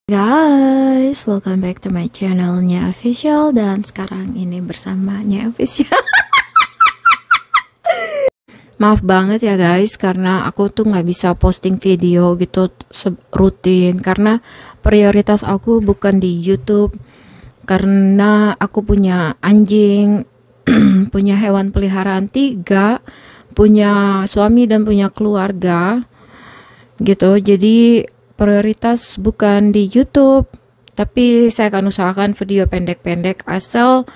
Guys, welcome back to my channel Nya Official. Dan sekarang ini bersama Nya Official. Maaf banget ya guys, karena aku tuh nggak bisa posting video gitu rutin, karena prioritas aku bukan di YouTube. Karena aku punya anjing, punya hewan peliharaan 3, punya suami dan punya keluarga gitu. Jadi prioritas bukan di YouTube, tapi saya akan usahakan video pendek-pendek, asal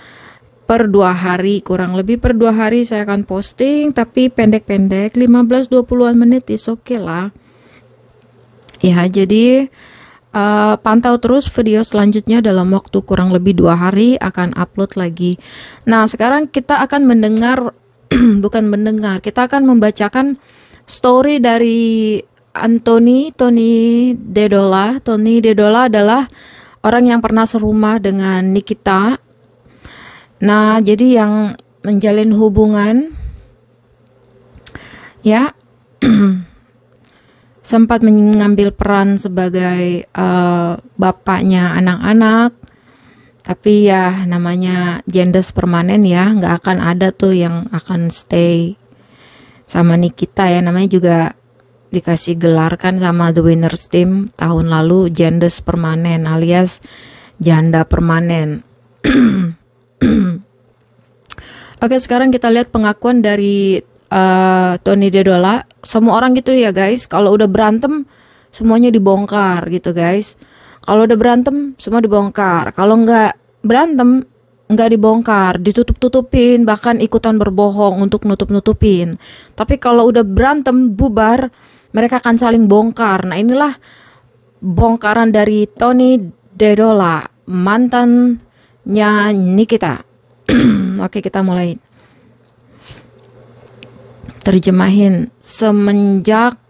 per 2 hari, kurang lebih per 2 hari saya akan posting, tapi pendek-pendek 15-20an menit is okay lah ya. Jadi pantau terus video selanjutnya, dalam waktu kurang lebih 2 hari akan upload lagi. Nah, sekarang kita akan mendengar bukan mendengar, kita akan membacakan story dari Tony Dedola. Tony Dedola adalah orang yang pernah serumah dengan Nikita. Nah, jadi yang menjalin hubungan ya sempat mengambil peran sebagai bapaknya anak-anak. Tapi ya namanya gender permanen ya, nggak akan ada tuh yang akan stay sama Nikita ya. Namanya juga dikasih gelar kan sama The Winners Team tahun lalu, gender permanen alias janda permanen. Oke, sekarang kita lihat pengakuan dari Tony Dedola. Semua orang gitu ya guys, kalau udah berantem semuanya dibongkar gitu guys. Kalau udah berantem semua dibongkar, kalau nggak berantem nggak dibongkar, ditutup-tutupin, bahkan ikutan berbohong untuk nutup-nutupin. Tapi kalau udah berantem bubar, mereka akan saling bongkar. Nah, inilah bongkaran dari Tony Dedola, mantannya Nikita. Oke, kita mulai. Terjemahin. Semenjak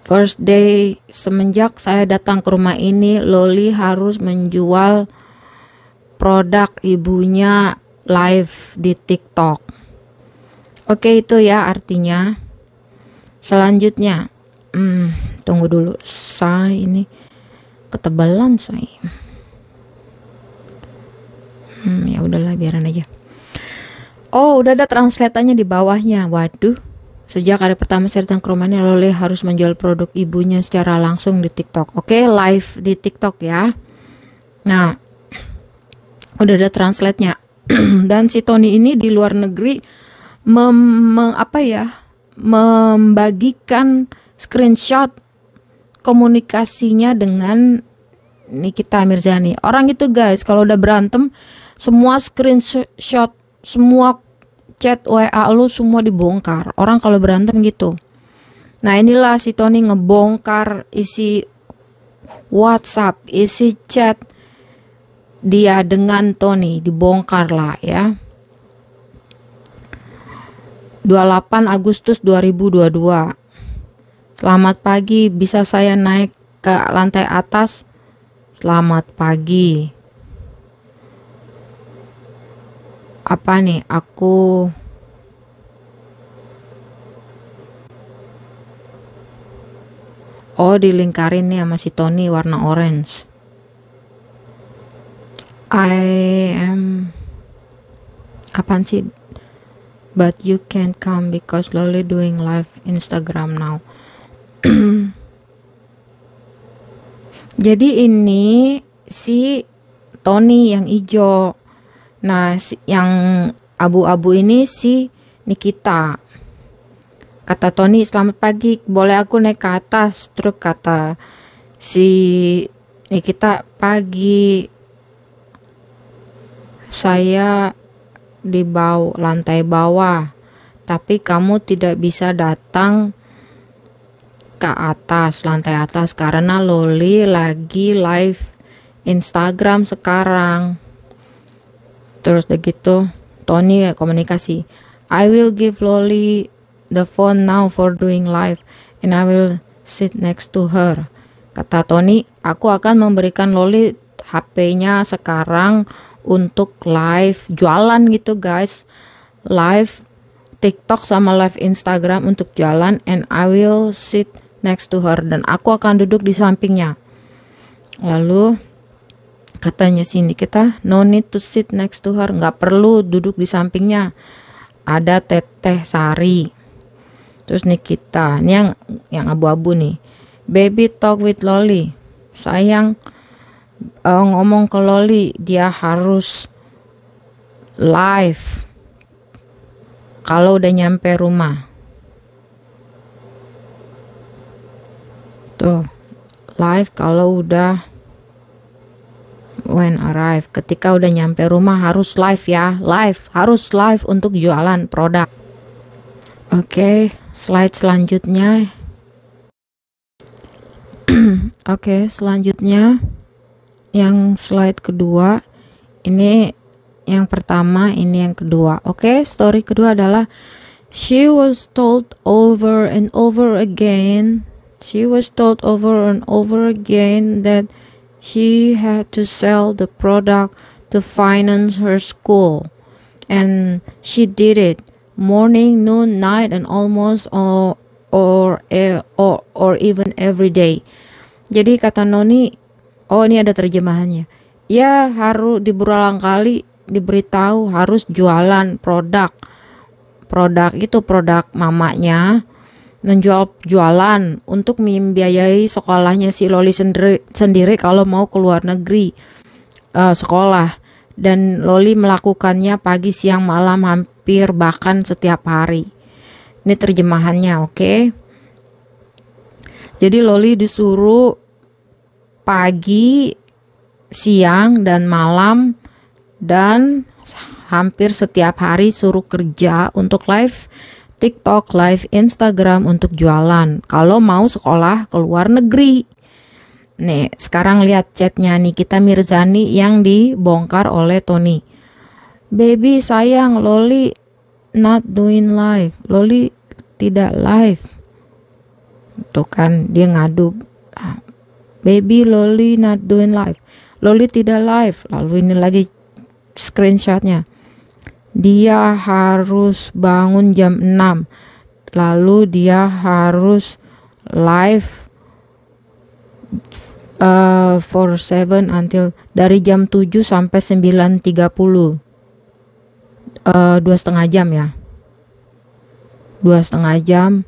first day, semenjak saya datang ke rumah ini, Loli harus menjual produk ibunya live di TikTok. Oke, itu ya artinya. Selanjutnya, tunggu dulu, saya ini ketebalan saya. Ya udahlah, biarin aja. Oh, udah ada translatannya di bawahnya. Waduh, sejak hari pertama saya datang ke rumahnya, Loli harus menjual produk ibunya secara langsung di TikTok. Oke, live di TikTok ya. Nah, udah ada translate-nya. Dan si Tony ini di luar negeri membagikan screenshot komunikasinya dengan Nikita Mirzani. Orang itu guys, kalau udah berantem semua screenshot, semua chat WA lu semua dibongkar. Orang kalau berantem gitu. Nah, inilah si Tony ngebongkar isi WhatsApp, isi chat dia dengan Tony, dibongkar lah ya. 28 Agustus 2022. Selamat pagi, bisa saya naik ke lantai atas? Selamat pagi. Apa nih? Aku dilingkarin nih sama si Tony warna orange. I am apaan sih? But you can't come because Loli doing live Instagram now. Jadi ini si Tony yang hijau. Nah, yang abu-abu ini si Nikita. Kata Tony, selamat pagi, boleh aku naik ke atas? Terus kata si Nikita, pagi, saya di lantai bawah, tapi kamu tidak bisa datang ke atas, lantai atas, karena Loli lagi live Instagram sekarang. Terus begitu Tony komunikasi, I will give Loli the phone now for doing live and I will sit next to her. Kata Tony, aku akan memberikan Loli HP-nya sekarang untuk live jualan gitu guys, live TikTok sama live Instagram untuk jualan, and I will sit next to her, dan aku akan duduk di sampingnya. Lalu katanya sini kita no need to sit next to her, nggak perlu duduk di sampingnya, ada Teteh Sari. Terus Nikita, ini yang abu-abu nih, baby talk with Loli, sayang ngomong ke Loli, dia harus live kalau udah nyampe rumah. Tuh, live kalau udah when arrive, ketika udah nyampe rumah harus live ya, harus live untuk jualan produk. Oke, slide selanjutnya. Oke, selanjutnya yang slide kedua. Ini yang pertama, ini yang kedua. Oke, story kedua adalah she was told over and over again that she had to sell the product to finance her school, and she did it morning, noon, night, and almost or even every day. Jadi kata Noni, oh ini ada terjemahannya. Ya harus berulang kali diberitahu harus jualan produk itu produk mamanya, jualan untuk membiayai sekolahnya si Loli sendiri kalau mau keluar negeri sekolah, dan Loli melakukannya pagi, siang, malam, hampir bahkan setiap hari. Ini terjemahannya, oke? Jadi Loli disuruh pagi, siang, dan malam, dan hampir setiap hari suruh kerja untuk live TikTok, live Instagram untuk jualan kalau mau sekolah ke luar negeri. Nih, sekarang lihat chatnya Nikita Mirzani yang dibongkar oleh Tony. Baby sayang, Loli not doing live. Loli tidak live. Tuh kan dia ngadu. Baby, Loli not doing live. Loli tidak live. Lalu ini lagi screenshotnya. Dia harus bangun jam 6. Lalu dia harus live for 7 until dari jam 7 sampai 9.30. 2,5 jam ya. 2,5 jam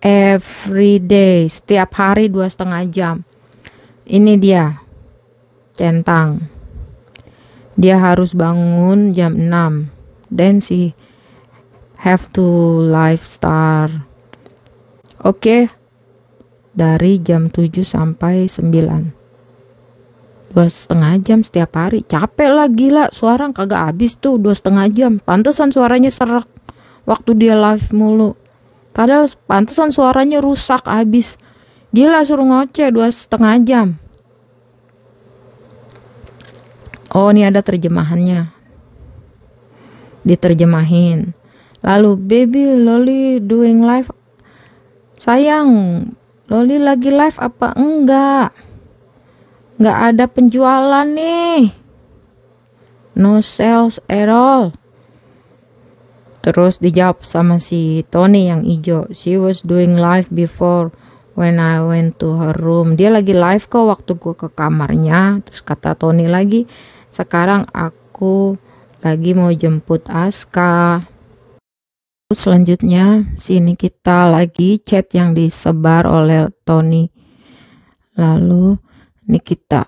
every day, setiap hari 2,5 jam. Ini dia centang. Dia harus bangun jam 6. Then she have to live start. Oke. Dari jam 7 sampai 9. 2,5 jam setiap hari. Capek lah, gila. Suara kagak habis tuh 2,5 jam. Pantesan suaranya serak waktu dia live mulu. Padahal pantesan suaranya rusak habis. Gila, suruh ngoceh 2,5 jam. Oh, ini ada terjemahannya. Diterjemahin. Lalu, baby, Loli doing live. Sayang, Loli lagi live apa enggak? Enggak ada penjualan nih. No sales at all. Terus dijawab sama si Tony yang hijau. She was doing live before when I went to her room. Dia lagi live kok waktu gue ke kamarnya. Terus kata Tony lagi, sekarang aku lagi mau jemput Aska. Selanjutnya sini kita lagi chat yang disebar oleh Tony. Lalu Nikita,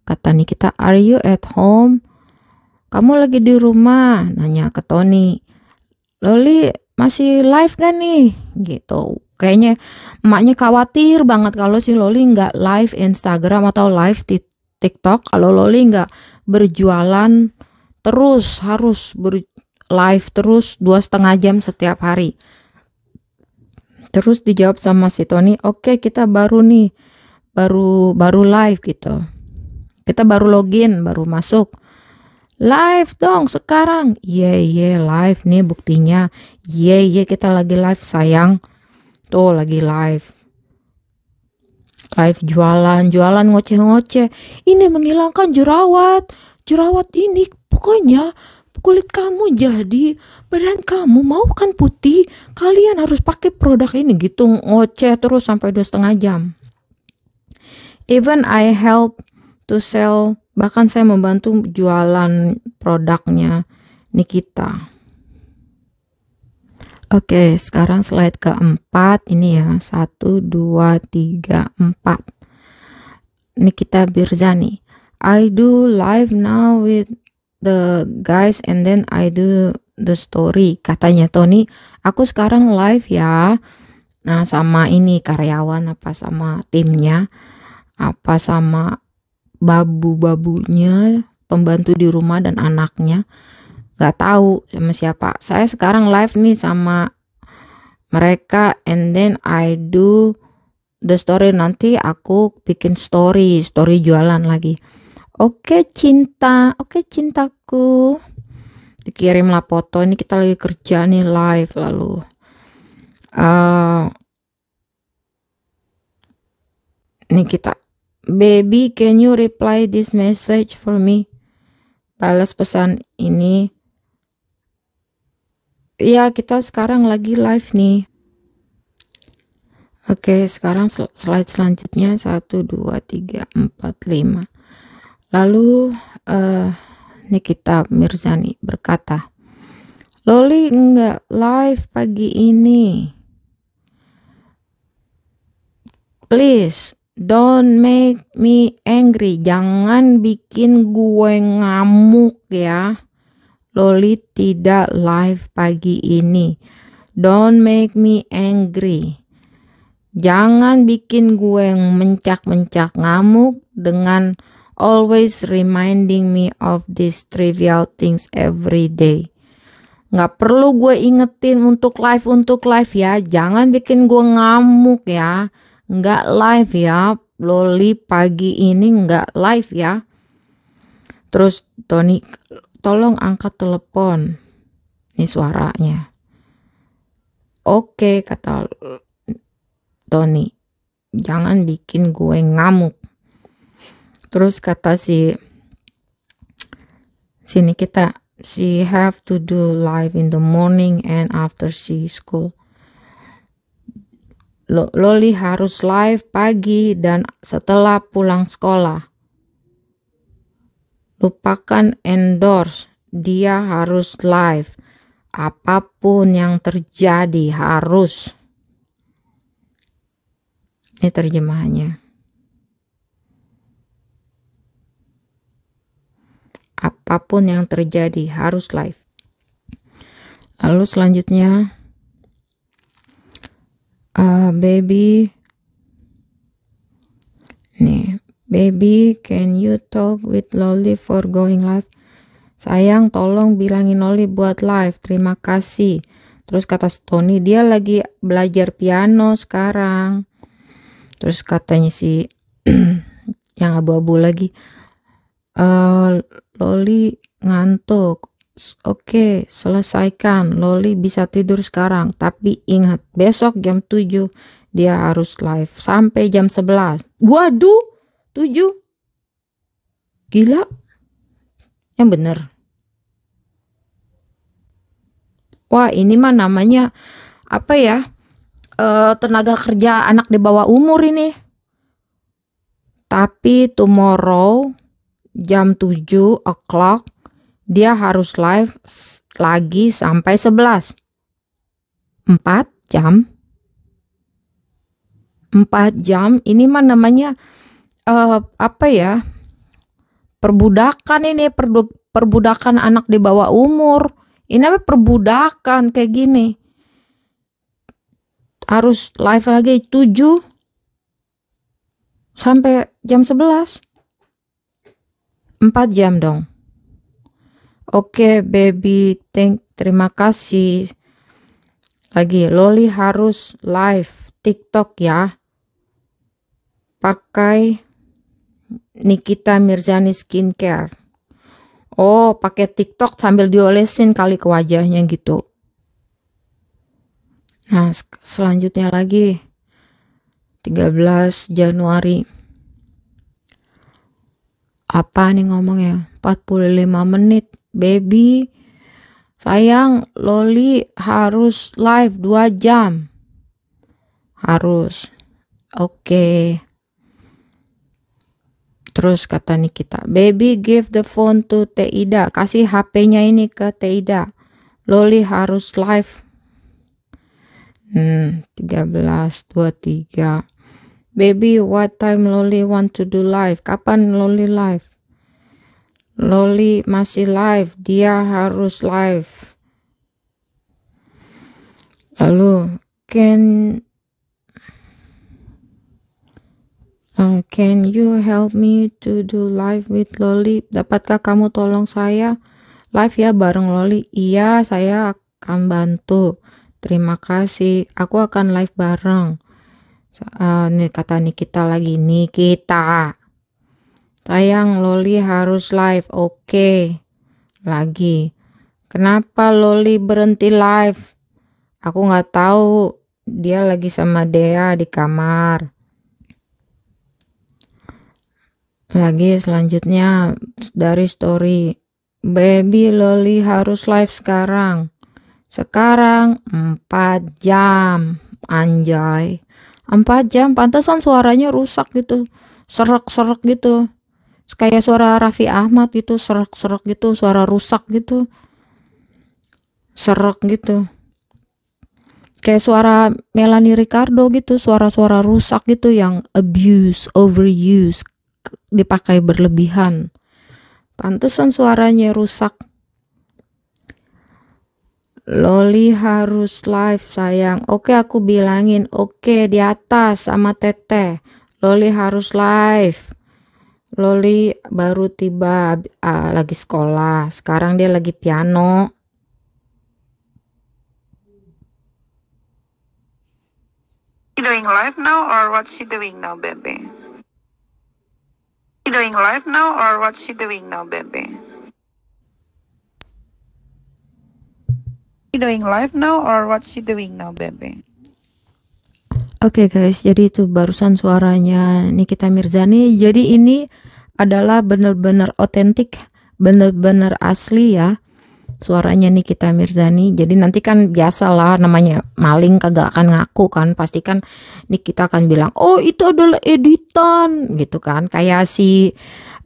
kata Nikita, are you at home? Kamu lagi di rumah? Nanya ke Tony. Loli masih live gak nih? Gitu. Kayaknya emaknya khawatir banget kalau si Loli nggak live Instagram atau live TikTok. Kalau Loli nggak berjualan terus, harus live terus 2,5 jam setiap hari. Terus dijawab sama si Tony, oke, kita baru live gitu. Kita baru login, baru masuk. Live dong sekarang. Iya, live nih buktinya. Iya, kita lagi live sayang. Tuh lagi live. Live jualan ngoceh-ngoceh. Ini menghilangkan jerawat. Jerawat ini pokoknya kulit kamu jadi, badan kamu mau kan putih, kalian harus pakai produk ini gitu, ngoceh terus sampai 2,5 jam. Even I help to sell, bahkan saya membantu jualan produknya Nikita. Oke, sekarang slide keempat ini ya. 1, 2, 3, 4. Nikita Mirzani. I do live now with the guys and then I do the story. Katanya Tony, aku sekarang live ya. Nah, sama ini karyawan apa sama timnya, apa sama babu-babunya, pembantu di rumah dan anaknya. Gak tahu sama siapa. Saya sekarang live nih sama mereka and then I do the story. Nanti aku bikin story jualan lagi. Oke cintaku. Dikirimlah foto, ini kita lagi kerja nih live. Lalu ini kita, baby can you reply this message for me? Balas pesan ini. Ya, kita sekarang lagi live nih. Oke, sekarang slide selanjutnya 1, 2, 3, 4, 5. Lalu Nikita Mirzani berkata, Loli enggak live pagi ini. Please don't make me angry. Jangan bikin gue ngamuk ya. Loli tidak live pagi ini. Don't make me angry. Jangan bikin gue mencak-mencak ngamuk dengan always reminding me of these trivial things every day. Nggak perlu gue ingetin untuk live ya. Jangan bikin gue ngamuk ya. Nggak live ya. Loli pagi ini nggak live ya. Terus Tony, tolong angkat telepon. Ini suaranya. Oke, kata Tony. Jangan bikin gue ngamuk. Terus kata sini kita, she have to do live in the morning and after she school. Loli harus live pagi dan setelah pulang sekolah. Lupakan endorse, dia harus live. Apapun yang terjadi harus. Ini terjemahannya. Apapun yang terjadi harus live. Lalu selanjutnya, baby, nih. Baby, can you talk with Loli for going live? Sayang, tolong bilangin Loli buat live. Terima kasih. Terus kata Tony, dia lagi belajar piano sekarang. Terus katanya yang abu-abu lagi, Loli ngantuk. Oke, selesaikan. Loli bisa tidur sekarang. Tapi ingat, besok jam 7 dia harus live. Sampai jam 11. Waduh! 7. Gila. Yang bener. Wah, ini mah namanya apa ya? Tenaga kerja anak di bawah umur ini. Tapi tomorrow jam 7 o'clock dia harus live lagi sampai 11. 4 jam. 4 jam. Ini mah namanya apa ya, perbudakan ini, perbudakan anak di bawah umur. Ini namanya perbudakan kayak gini. Harus live lagi 7 sampai jam 11. 4 jam dong. Oke, baby, terima kasih. Lagi, Loli harus live TikTok ya. Pakai Nikita Mirzani skincare. Oh, pakai TikTok sambil diolesin kali ke wajahnya gitu. Nah, selanjutnya lagi 13 Januari. Apa nih ngomongnya? 45 menit. Baby, sayang, Loli harus live 2 jam. Harus. Oke. Terus kata Nikita, baby give the phone to Teida. Kasih HP-nya ini ke Teida. Loli harus live. 13:23. Baby, what time Loli want to do live? Kapan Loli live? Loli masih live. Dia harus live. Lalu, can you help me to do live with Loli? Dapatkah kamu tolong saya live ya bareng Loli? Iya, saya akan bantu. Terima kasih. Aku akan live bareng. Nih kata Nikita lagi. Nikita, sayang, Loli harus live. Oke. Lagi. Kenapa Loli berhenti live? Aku nggak tahu. Dia lagi sama Dea di kamar. Lagi selanjutnya dari story, baby Loli harus live sekarang 4 jam. Anjay, 4 jam. Pantesan suaranya rusak gitu, serak-serak gitu, kayak suara Raffi Ahmad gitu, serak-serak gitu, suara rusak gitu, serak gitu, kayak suara Melanie Ricardo gitu, suara-suara rusak gitu yang abuse, overuse, dipakai berlebihan. Pantesan suaranya rusak. Loli harus live sayang. Oke, aku bilangin. Oke, di atas sama Teteh. Loli harus live. Loli baru tiba lagi sekolah. Sekarang dia lagi piano. She doing live now or what's she doing now, baby? She doing live now or what's she doing now, baby? She doing live now or what's she doing now, baby? Oke guys, jadi itu barusan suaranya Nikita Mirzani. Jadi ini adalah benar-benar otentik, benar-benar asli ya. Suaranya Nikita Mirzani. Jadi nanti kan biasalah namanya maling kagak akan ngaku kan. Pasti kan Nikita akan bilang, oh itu adalah editan gitu kan. Kayak si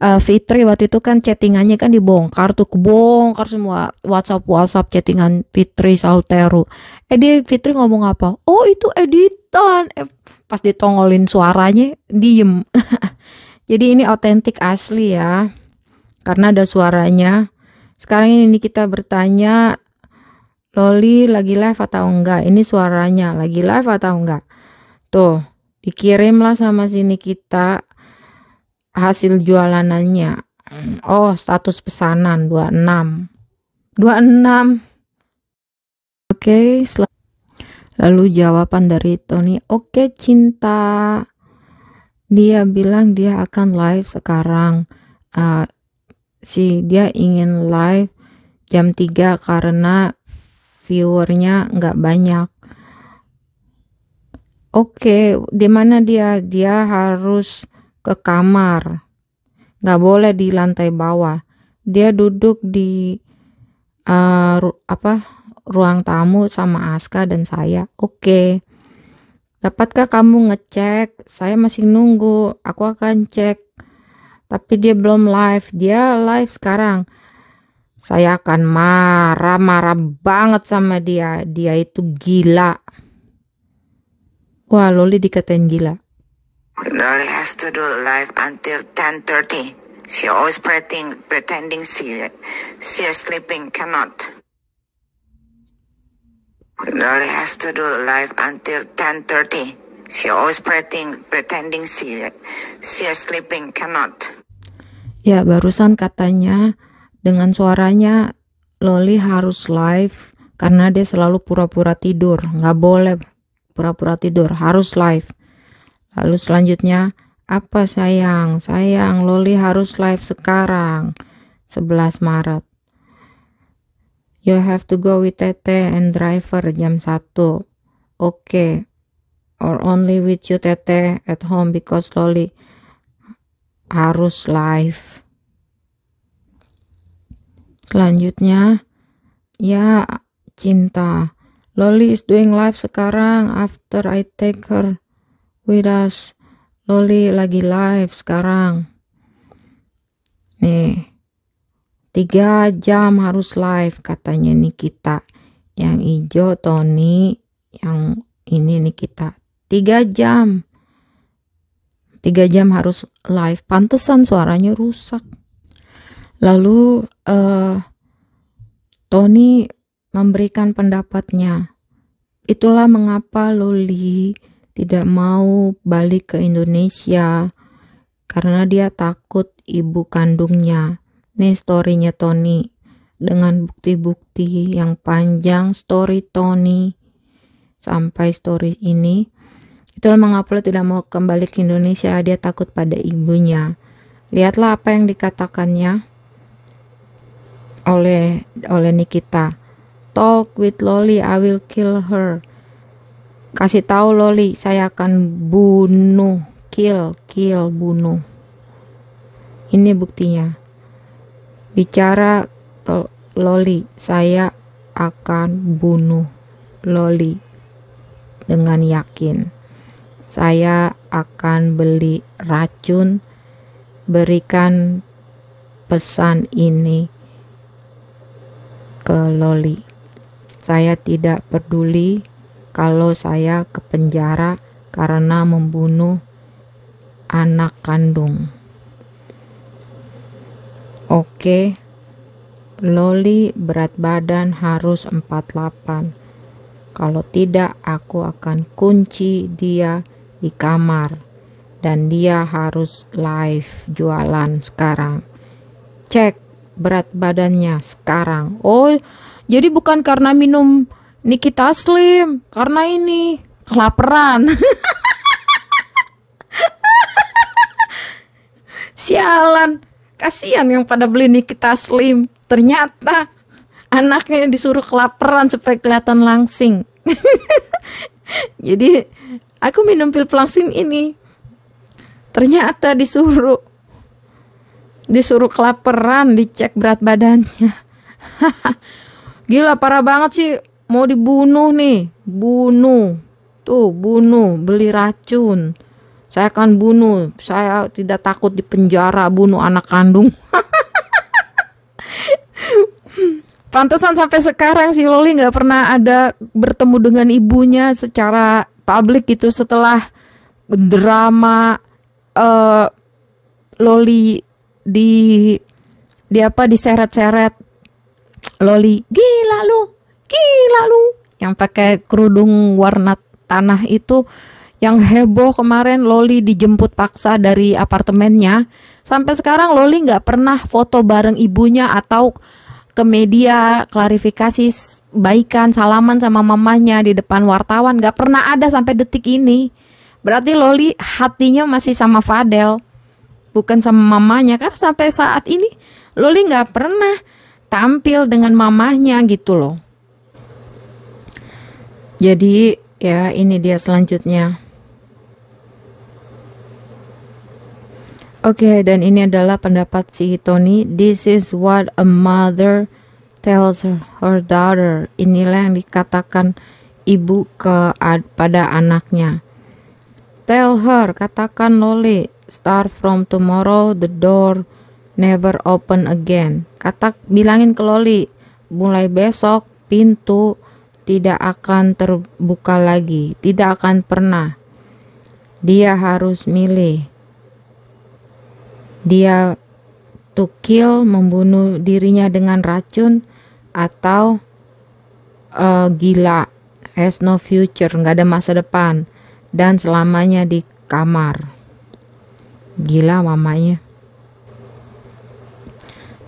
Fitri waktu itu kan chattingannya kan dibongkar tuh, kebongkar semua WhatsApp chattingan Fitri Salteru. Dia Fitri ngomong apa? Oh itu editan. Pas ditongolin suaranya diem. Jadi ini otentik asli ya, karena ada suaranya. Sekarang ini kita bertanya, Loli lagi live atau enggak? Ini suaranya lagi live atau enggak? Tuh, dikirimlah sama sini kita hasil jualanannya. Oh, status pesanan 26. Oke, lalu jawaban dari Tony, oke cinta. Dia bilang dia akan live sekarang. Dia ingin live jam 3 karena viewernya nggak banyak. Oke, di mana dia? Dia harus ke kamar. Nggak boleh di lantai bawah. Dia duduk di ruang tamu sama Aska dan saya. Oke. Dapatkah kamu ngecek? Saya masih nunggu. Aku akan cek. Tapi dia belum live. Dia live sekarang. Saya akan marah banget sama dia. Dia itu gila. Wah, Loli dikatain gila. Loli has to do live until 10:30. She always pretending she is sleeping, cannot. Loli has to do live until 10:30. She always pretending she is sleeping, cannot. Ya, barusan katanya dengan suaranya Loli harus live karena dia selalu pura-pura tidur. Nggak boleh pura-pura tidur, harus live. Lalu selanjutnya, apa sayang? Sayang, Loli harus live sekarang, 11 Maret. You have to go with Tete and driver jam 1. Oke. Or only with you Tete at home because Loli harus live. Selanjutnya, ya cinta. Loli is doing live sekarang after I take her with us. Loli lagi live sekarang. Nih, 3 jam harus live katanya Nikita. Yang hijau Tony, yang ini Nikita. 3 jam. 3 jam harus live. Pantesan suaranya rusak. Lalu Tony memberikan pendapatnya. Itulah mengapa Loli tidak mau balik ke Indonesia. Karena dia takut ibu kandungnya. Nih storynya Tony. Dengan bukti-bukti yang panjang story Tony. Sampai story ini. Itulah mengapa lo tidak mau kembali ke Indonesia. Dia takut pada ibunya. Lihatlah apa yang dikatakannya oleh Nikita. Talk with Loli, I will kill her. Kasih tahu Loli, saya akan bunuh. Kill, bunuh. Ini buktinya. Bicara ke Loli, saya akan bunuh Loli dengan yakin. Saya akan beli racun, berikan pesan ini ke Loli. Saya tidak peduli kalau saya ke penjara karena membunuh anak kandung. Oke, Loli berat badan harus 48. Kalau tidak, aku akan kunci dia di kamar. Dan dia harus live jualan sekarang. Cek berat badannya sekarang. Oh, jadi bukan karena minum Nikita Slim. Karena ini kelaparan. Sialan, kasihan yang pada beli Nikita Slim. Ternyata anaknya disuruh kelaparan supaya kelihatan langsing. Jadi aku minum pil pelangsing ini. Ternyata disuruh kelaparan, dicek berat badannya. Gila, parah banget sih. Mau dibunuh nih. Bunuh. Tuh, bunuh, beli racun. Saya akan bunuh. Saya tidak takut di penjara, bunuh anak kandung. Pantesan sampai sekarang si Loli nggak pernah ada bertemu dengan ibunya secara publik gitu setelah drama Loli diseret-seret. Loli gila lu yang pakai kerudung warna tanah itu. Yang heboh kemarin Loli dijemput paksa dari apartemennya. Sampai sekarang Loli nggak pernah foto bareng ibunya atau ke media klarifikasi baikan salaman sama mamanya di depan wartawan. Nggak pernah ada sampai detik ini. Berarti Loli hatinya masih sama Fadel, bukan sama mamanya. Karena sampai saat ini Loli nggak pernah tampil dengan mamanya gitu loh. Jadi ya ini dia selanjutnya. Oke, dan ini adalah pendapat si Tony. This is what a mother tells her daughter. Inilah yang dikatakan ibu pada anaknya. Tell her, katakan Loli, start from tomorrow the door never open again. Bilangin ke Loli, mulai besok pintu tidak akan terbuka lagi, tidak akan pernah. Dia harus milih. Dia to kill, membunuh dirinya dengan racun, atau gila, has no future, nggak ada masa depan, dan selamanya di kamar. Gila mamanya.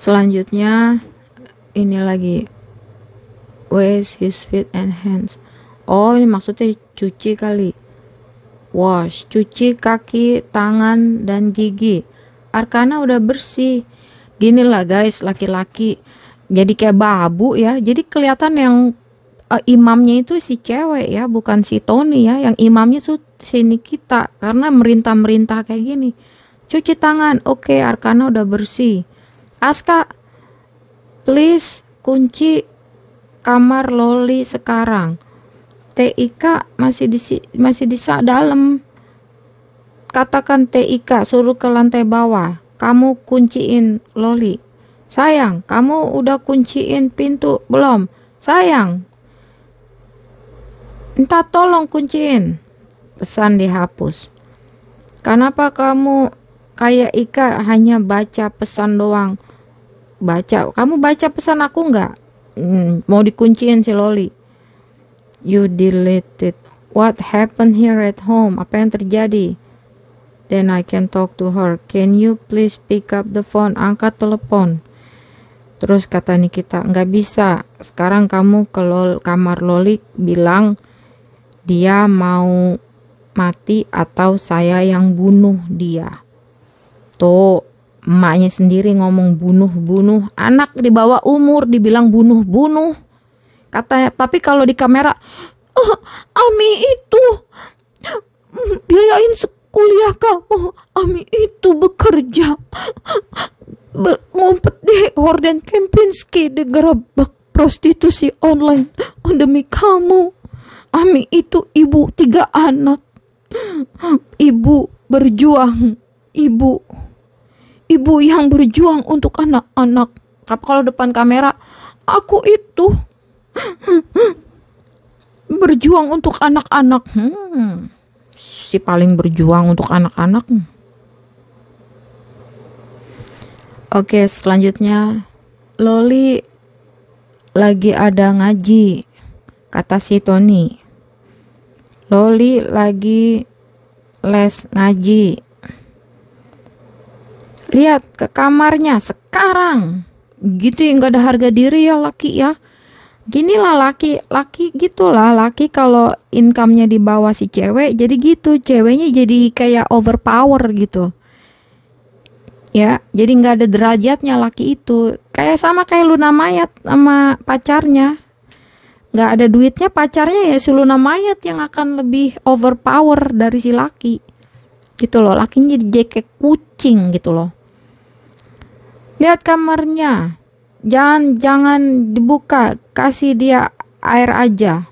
Selanjutnya ini lagi, wash his feet and hands. Oh, ini maksudnya cuci kali. Wash, cuci kaki, tangan, dan gigi. Arkana udah bersih. Gini lah guys, laki-laki jadi kayak babu ya. Jadi kelihatan yang imamnya itu si cewek ya, bukan si Tony ya. Yang imamnya tuh si Nikita, karena merintah-merintah kayak gini. Cuci tangan, oke, Arkana udah bersih. Aska, please kunci kamar Loli sekarang. TIK masih di dalam. Katakan TIK suruh ke lantai bawah. kamu kunciin Loli? Sayang, kamu udah kunciin pintu belum? Sayang, minta tolong kunciin. Pesan dihapus. Kenapa kamu kayak Ika hanya baca pesan doang? Kamu baca pesan aku nggak? Mau dikunciin si Loli. You deleted. What happened here at home? Apa yang terjadi? Then I can talk to her. Can you please pick up the phone? Angkat telepon. Terus kata Nikita, nggak bisa. Sekarang kamu ke kamar Loli bilang dia mau mati atau saya yang bunuh dia. Tuh, emaknya sendiri ngomong bunuh-bunuh. Anak di bawah umur dibilang bunuh-bunuh. Katanya, tapi kalau di kamera, Ami itu biayain kuliah kamu. Ami itu bekerja. Ngumpet di Horden Kempinski, digerebek prostitusi online demi kamu. Ami itu ibu 3 anak. Ibu berjuang. Ibu yang berjuang untuk anak-anak. Kalau depan kamera, aku itu berjuang untuk anak-anak. Si paling berjuang untuk anak-anak. Oke, selanjutnya Loli lagi ada ngaji, kata si Tony. Loli lagi les ngaji. Lihat ke kamarnya sekarang. Gitu ya, nggak ada harga diri ya laki ya. Ginilah laki gitulah laki kalau income-nya di bawah si cewek jadi gitu, ceweknya jadi kayak overpower gitu. Ya, jadi nggak ada derajatnya laki itu. Kayak Luna Maya sama pacarnya. Nggak ada duitnya pacarnya ya si Luna Maya yang akan lebih overpower dari si laki. Gitu loh, lakinya jadi kayak kucing gitu loh. Lihat kamarnya. Jangan dibuka, kasih dia air aja.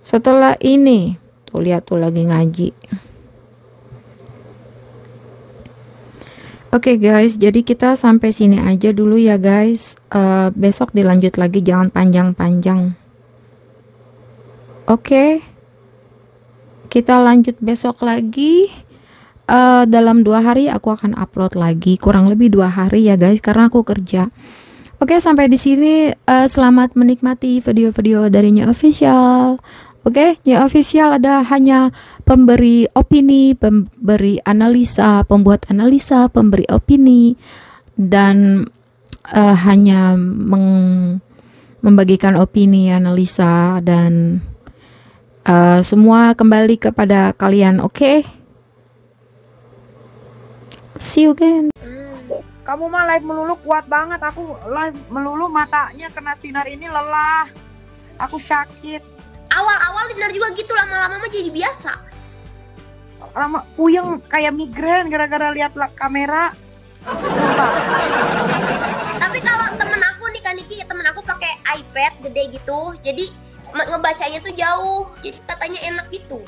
Setelah ini, tuh lihat tuh lagi ngaji. Oke guys, jadi kita sampai sini aja dulu ya guys. Besok dilanjut lagi, jangan panjang-panjang. Oke, kita lanjut besok lagi. Dalam 2 hari aku akan upload lagi, kurang lebih 2 hari ya guys, karena aku kerja. Oke, sampai di sini. Selamat menikmati video-video dari Nya Official. Oke, Nya Official ada hanya pemberi opini, pemberi analisa, pembuat analisa, pemberi opini, dan hanya membagikan opini, analisa, dan semua kembali kepada kalian. Oke, see you again. Kamu mah live melulu kuat banget. Aku live melulu matanya kena sinar ini lelah. Aku sakit. Awal-awal benar juga gitu, lama-lama mah jadi biasa. Lama puyeng kayak migrain gara-gara lihat kamera. Sumpah. Tapi kalau temen aku nih kan Niki, temen aku pakai iPad gede gitu. Jadi ngebacanya tuh jauh. Jadi katanya enak gitu.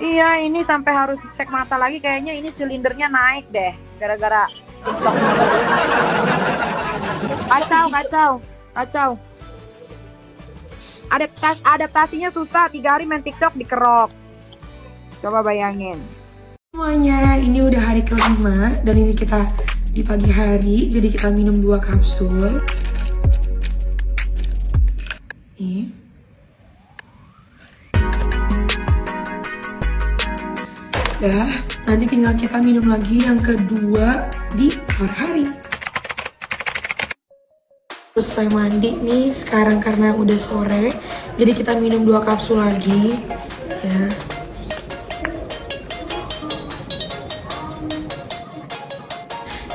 Iya, ini sampai harus cek mata lagi. Kayaknya ini silindernya naik deh gara-gara TikTok. Kacau. Adaptasinya susah, 3 hari main TikTok dikerok. Coba bayangin. Semuanya, ini udah hari kelima dan ini kita di pagi hari, jadi kita minum 2 kapsul. Nih. Dah, nanti tinggal kita minum lagi yang kedua di sore hari. Terus saya mandi nih sekarang karena udah sore, jadi kita minum 2 kapsul lagi ya.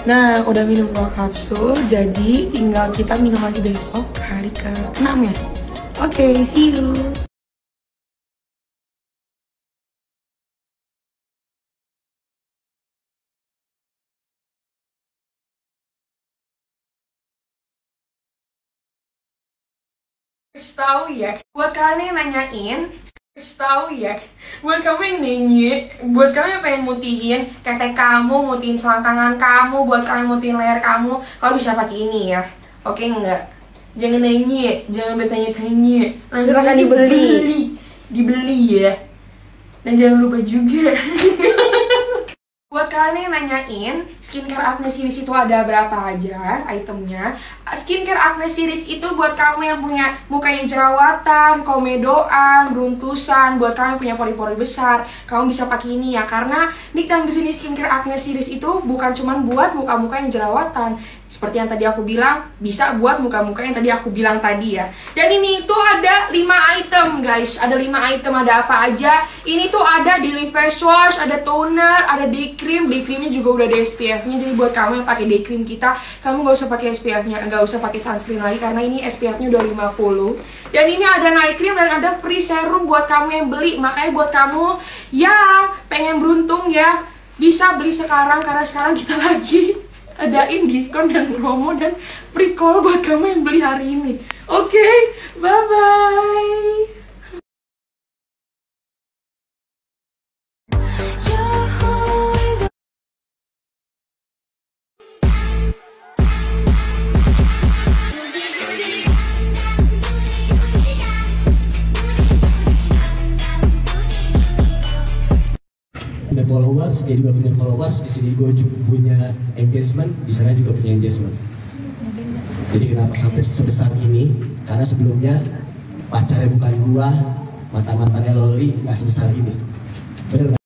Nah, udah minum 2 kapsul, jadi tinggal kita minum lagi besok hari ke-6 ya. Oke, see you. Tahu ya, buat kalian yang nanyain Tahu ya, buat kamu yang nanya, buat kamu yang pengen mutihin ketek kamu, mutihin selangkangan kamu, buat kamu yang mutihin leher kamu bisa pakai ini ya. Oke enggak? Jangan nanya, jangan bertanya-tanya. Silakan dibeli ya. Dan jangan lupa juga. Buat kalian yang nanyain skincare Agnes Series itu ada berapa aja itemnya. Skincare Agnes Series itu buat kamu yang punya mukanya jerawatan, komedoan, beruntusan, buat kamu yang punya pori-pori besar, kamu bisa pakai ini ya. Karena Nikta Ambis ini skincare Agnes Series itu bukan cuma buat muka-muka yang jerawatan. Seperti yang tadi aku bilang, bisa buat muka-muka yang tadi aku bilang tadi ya. Dan ini tuh ada 5 item guys. Ada 5 item, ada apa aja. Ini tuh ada daily face wash, ada toner, ada day cream. Day creamnya juga udah ada SPF-nya. Jadi buat kamu yang pakai day cream kita, kamu gak usah pakai SPF-nya, gak usah pakai sunscreen lagi karena ini SPF-nya udah 50. Dan ini ada night cream dan ada free serum buat kamu yang beli. Makanya buat kamu yang pengen beruntung ya, bisa beli sekarang karena sekarang kita lagi adain diskon dan promo dan free call buat kamu yang beli hari ini. Oke, bye-bye. Punya followers, dia juga punya followers, di sini gue juga punya engagement, di sana juga punya engagement. Jadi kenapa sampai sebesar ini? Karena sebelumnya pacarnya bukan gua, mantannya Loli nggak sebesar ini. Bener nggak?